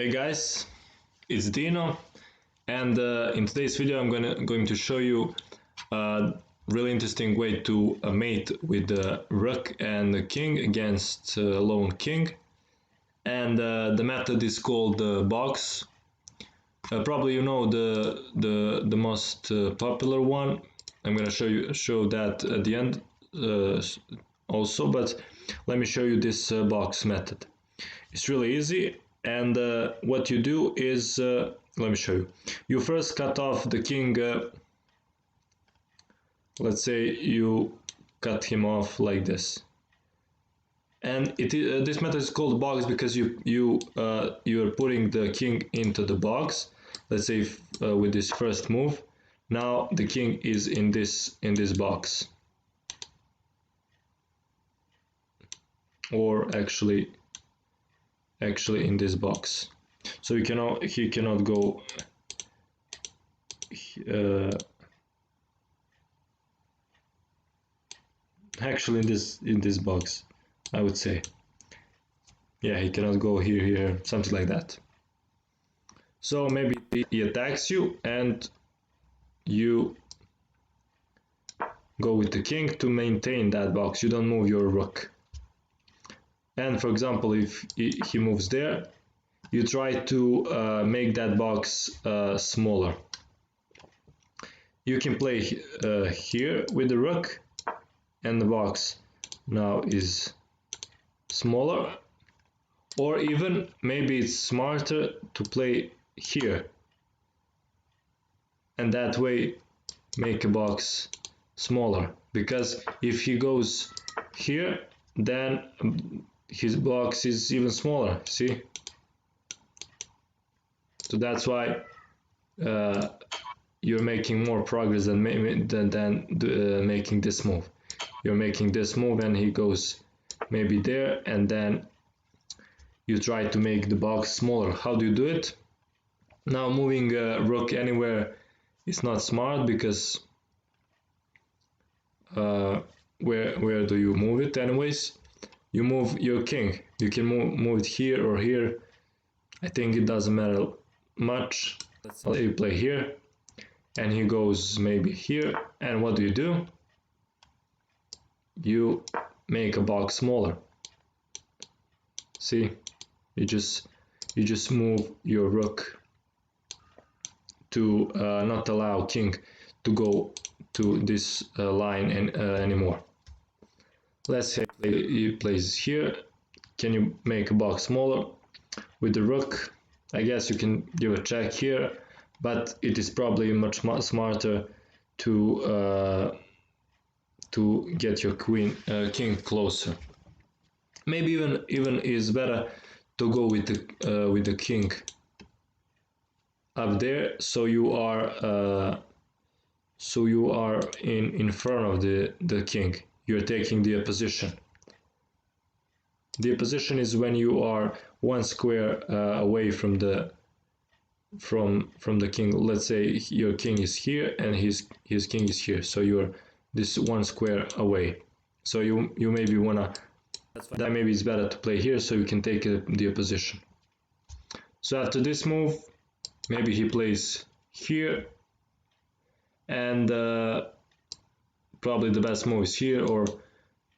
Hey guys, it's Dino, and in today's video I'm going to show you a really interesting way to mate with the rook and the king against lone king, and the method is called the box. Probably you know the most popular one. I'm going to show that at the end also, but let me show you this box method. It's really easy. And what you do is, let me show you. You first cut off the king. Let's say you cut him off like this. And this method is called box because you are putting the king into the box. Let's say with this first move, now the king is in this box, or actually in this box, so he cannot go actually in this box, I would say. Yeah, he cannot go here, something like that. So maybe he attacks you and you go with the king to maintain that box. You don't move your rook. And for example, if he moves there, you try to make that box smaller. You can play here with the rook, and the box now is smaller. Or even maybe it's smarter to play here, and that way make a box smaller, because if he goes here, then his box is even smaller, see? So that's why you're making more progress than making this move. You're making this move and he goes maybe there, and then you try to make the box smaller. How do you do it? Now moving rook anywhere is not smart, because where do you move it anyways? You move your king. You can move it here or here. I think it doesn't matter much. Let's say you play here, and he goes maybe here. And what do? You make a box smaller. See, you just move your rook to not allow king to go to this line anymore. Let's say he plays here. Can you make a box smaller with the rook? I guess you can give a check here, but it is probably much smarter to get your king closer. Maybe even is better to go with the king up there, so you are in front of the king. You're taking the opposition. The opposition is when you are one square away from the king. Let's say your king is here and his king is here, so you're this one square away. So you maybe wanna, that maybe it's better to play here so you can take the opposition. So after this move, maybe he plays here, and probably the best move is here, or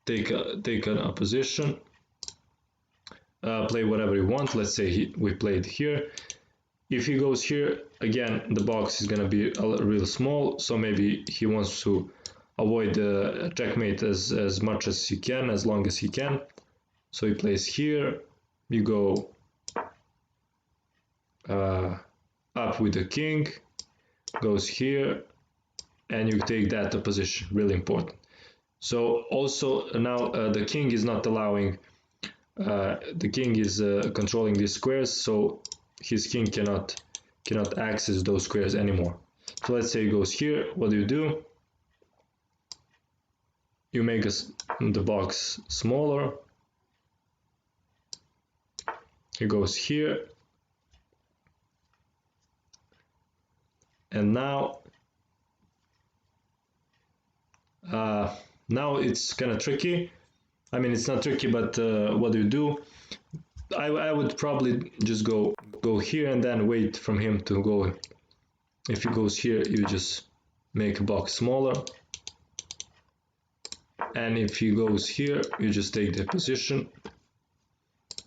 take an opposition. Play whatever you want. Let's say we played here. If he goes here, again the box is gonna be real small, so maybe he wants to avoid the checkmate as much as he can, as long as he can. So he plays here. You go up with the king, goes here, and you take that opposition. Really important. So also now the king is not allowing. The king is controlling these squares, so his king cannot access those squares anymore. So let's say he goes here. What do? You make the box smaller. He goes here, and now it's kind of tricky. I mean, it's not tricky, but what do? I would probably just go go here and then wait from him to go. If he goes here, you just make a box smaller, and if he goes here, you just take the position.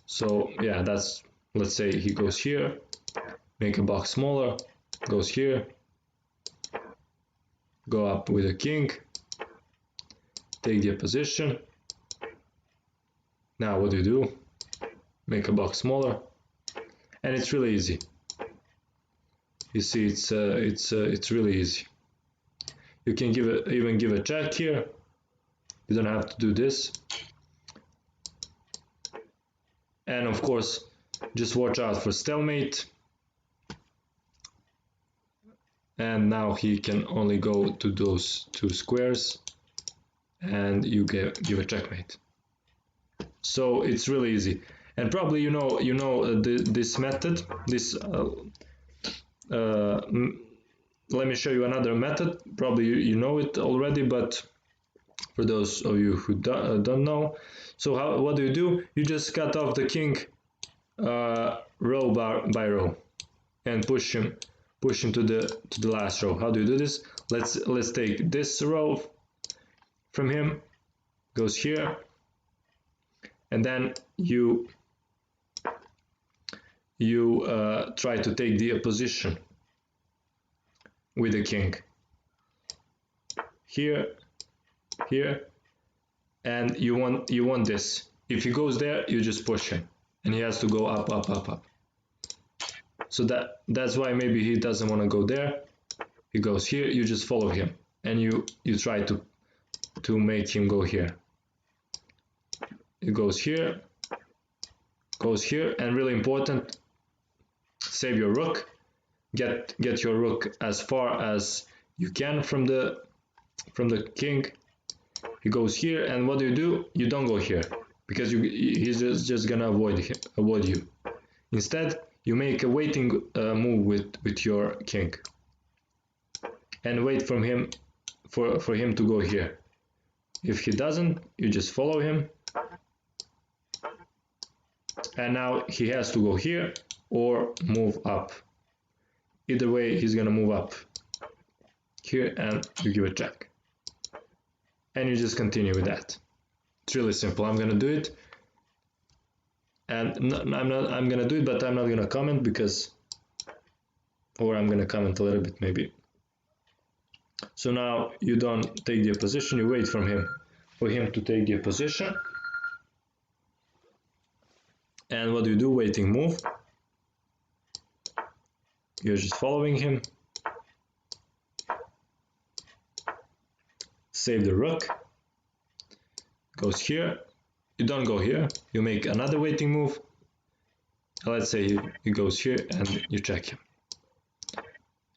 So yeah, that's, let's say he goes here, make a box smaller, goes here, go up with a king, take the position. Now what do? Make a box smaller, and it's really easy. You see, it's really easy. You can even give a check here. You don't have to do this. And of course, just watch out for stalemate. And now he can only go to those two squares, and you give a checkmate. So it's really easy. And probably you know this method. Let me show you another method. Probably you know it already, but for those of you who don't know, so what do? You just cut off the king row by row and push him to the last row. How do you do this? Let's take this row from him, goes here, and then you try to take the opposition with the king here, and you want this. If he goes there, you just push him, and he has to go up, up, up, up. So that's why maybe he doesn't want to go there. He goes here, you just follow him, and you try to make him go here. It goes here, and really important, save your rook. Get your rook as far as you can from the king. He goes here, and what do? You don't go here, because he's just gonna avoid you. Instead, you make a waiting move with your king, and wait from him for him to go here. If he doesn't, you just follow him, and now he has to go here or move up. Either way, he's gonna move up here, and you give a check, and you just continue with that. It's really simple. I'm gonna do it, and I'm gonna do it, but I'm not gonna comment or I'm gonna comment a little bit maybe. So now you don't take the position, you wait for him to take the position, and what do? Waiting move. You're just following him. Save the rook. Goes here. You don't go here. You make another waiting move. Let's say he goes here, and you check him.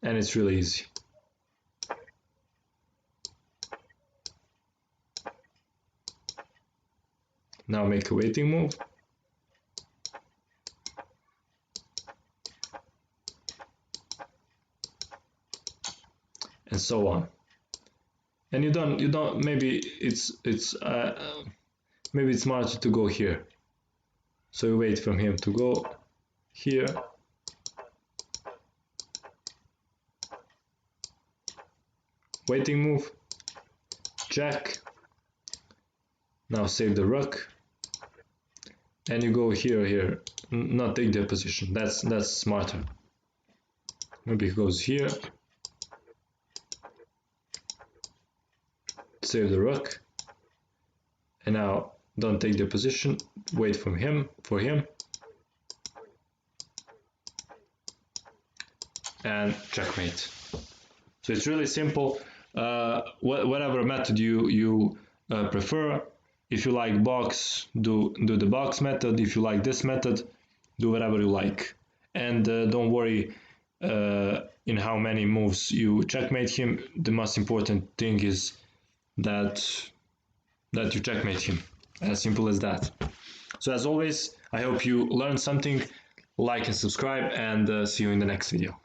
And it's really easy. Now make a waiting move. And so on. And you don't maybe it's smarter to go here. So you wait from him to go here. Waiting move. Check. Now save the rook. And you go here. Not take the position. That's smarter. Maybe he goes here. Save the rook, and now don't take the position, wait for him, and checkmate. So it's really simple. Whatever method you prefer. If you like box, do the box method. If you like this method, do whatever you like. And don't worry in how many moves you checkmate him. The most important thing is that you checkmate him. As simple as that. So as always, I hope you learned something. Like and subscribe, and see you in the next video.